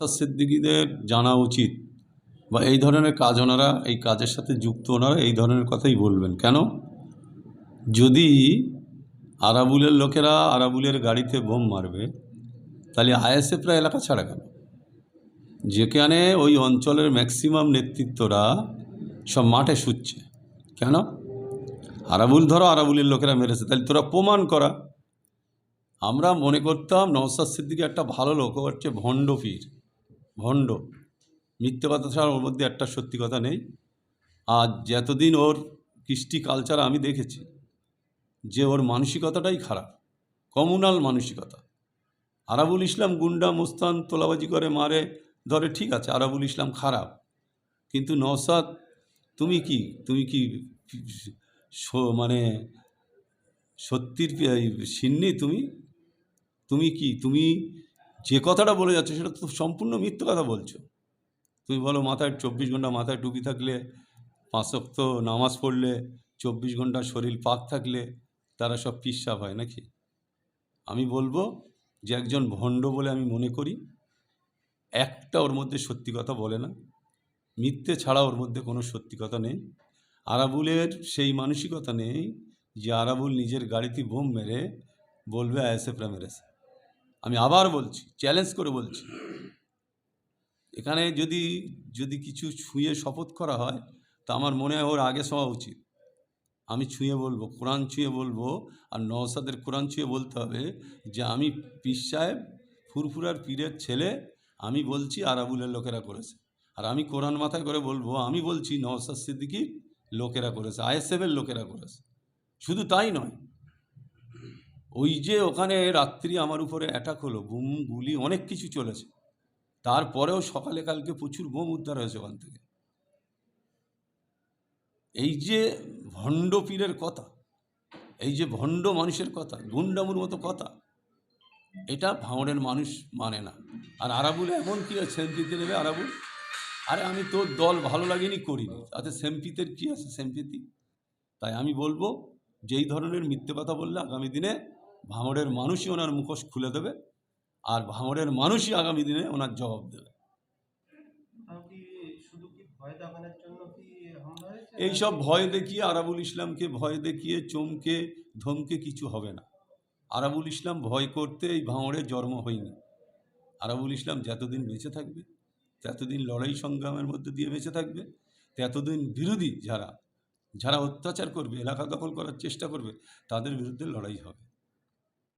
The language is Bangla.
সিদ্দিকীদের জানা উচিত বা এই ধরনের কাজ ওনারা এই কাজের সাথে যুক্ত ওনারা এই ধরনের কথাই বলবেন। কেন? যদি আরাবুলের লোকেরা আরাবুলের গাড়িতে বোম মারবে তাহলে আইএসএফরা এলাকা ছাড়া কেন? যেখানে ওই অঞ্চলের ম্যাক্সিমাম নেতৃত্বরা সব মাঠে শুচ্ছে কেন? আরাবুল ধরো আরাবুলের লোকেরা মেরেছে, তাহলে তোরা প্রমাণ করা। আমরা মনে করতাম নওশাদ সিদ্দিকী একটা ভালো লোক, ও হচ্ছে ভণ্ড পীর, ভণ্ড, মিথ্যে কথা ছাড়া ওর মধ্যে একটা সত্যি কথা নেই। আর যতদিন ওর কৃষ্টি কালচার আমি দেখেছি যে ওর মানসিকতাটাই খারাপ, কমিউনাল মানসিকতা। আরাবুল ইসলাম গুন্ডা মুস্তান তোলাবাজি করে মারে ধরে, ঠিক আছে, আরাবুল ইসলাম খারাপ, কিন্তু নওশাদ তুমি কি মানে সত্যির সিন্নি? তুমি যে কথাটা বলে যাচ্ছ সেটা তো সম্পূর্ণ মিথ্যে কথা বলছো। তুমি বলো মাথায় 24 ঘন্টা মাথায় টুপি থাকলে, 5 ওয়াক্ত নামাজ পড়লে, 24 ঘন্টা শরীর পাক থাকলে তারা সব পিসাব হয় নাকি? আমি বলবো যে একজন ভণ্ড বলে আমি মনে করি, একটা ওর মধ্যে সত্যি কথা বলে না, মিথ্যে ছাড়া ওর মধ্যে কোনো সত্যি কথা নেই। আরাবুলের সেই মানসিকতা নেই যে আরাবুল নিজের গাড়িতে বোম মেরে বলবে আইএসএফরা মেরেছে। আমি আবার বলছি, চ্যালেঞ্জ করে বলছি, এখানে যদি কিছু ছুঁয়ে শপথ করা হয় তা আমার মনে হয় ওর আগে শোয়া উচিত। আমি ছুঁয়ে বলবো, কোরআন ছুঁয়ে বলবো, আর নওশাদের কোরআন ছুঁয়ে বলতে হবে যে আমি পীর সাহেব ফুরফুরার পীরের ছেলে, আমি বলছি আরাবুলের লোকেরা করেছে। আর আমি কোরআন মাথায় করে বলবো, আমি বলছি নওশাদ সিদ্দিকী লোকেরা করেছে, আইএসএফের লোকেরা করেছে। শুধু তাই নয়, ওই যে ওখানে রাত্রি আমার উপরে অ্যাটাক হলো, বুম গুলি অনেক কিছু চলেছে, তারপরেও সকালে কালকে প্রচুর বোম উদ্ধার হয়েছে ওখান থেকে। এই যে ভণ্ড পীরের কথা, এই যে ভণ্ড মানুষের কথা, গুন্ডামুর মতো কথা, এটা ভাঙড়ের মানুষ মানে না। আর আরাবুল এমন কি সেমপিতে নেবে আরাবুল? আরে আমি তোর দল ভালো লাগেনি করিনি, তাতে সেমপিতের কী আছে? সেমপিতি। তাই আমি বলবো যেই ধরনের মিথ্যে কথা বললে আগামী দিনে ভাঙড়ের মানুষই ওনার মুখোশ খুলে দেবে, আর ভাঙড়ের মানুষই আগামী দিনে ওনার জবাব দেবে। এইসব ভয় দেখিয়ে, আরাবুল ইসলামকে ভয় দেখিয়ে চমকে ধমকে কিছু হবে না। আরাবুল ইসলাম ভয় করতে এই ভাঙড়ে জন্ম হয়নি। আরাবুল ইসলাম যতদিন বেঁচে থাকবে, ততদিন লড়াই সংগ্রামের মধ্যে দিয়ে বেঁচে থাকবে, ততদিন বিরোধী যারা অত্যাচার করবে, এলাকা দখল করার চেষ্টা করবে, তাদের বিরুদ্ধে লড়াই হবে।